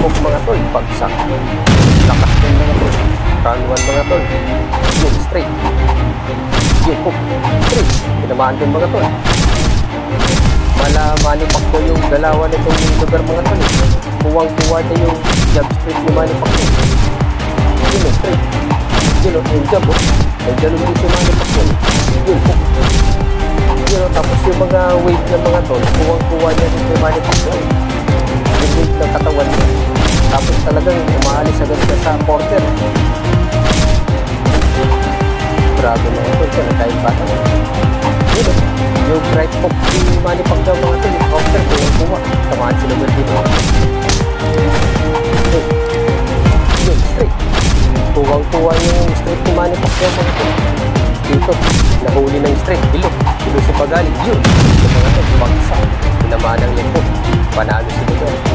hook mga tol, bagsak. Lakas din mga tol. Round 1 mga tol. Yun, straight. Yun, hook. Straight. Tinamaan din mga tol. Manipak ko yung galawan nitong lugar mga tol. Kuwang-kuwa niya yung jab straight ni Manipak ko. Yun, straight. Yun, yung jab, oh. Nandiyan ulit si Manipak ko. Yun, hook. Yun, tapos yung mga weight ng mga tol, kuwang-kuwa niya yung Manipak ko. Yung weight ng katawan niya. Tapos talagang umaalis agad siya sa porter. Grabe mga tol siya, nagkain bata mo. Yun, yung right hook ni Manipak daw mga tol, yung counter, kuwang-kuwa. Tamaan sila ba dito? Yun, straight. Kuwang-kuwa yung straight ni Manipak daw mga tol. Dito, nahuli ng straight, bilog si Pagaling, yun. Yung mga tol, bagsak. Tinamaan ang lingkod. Panalo sila doon.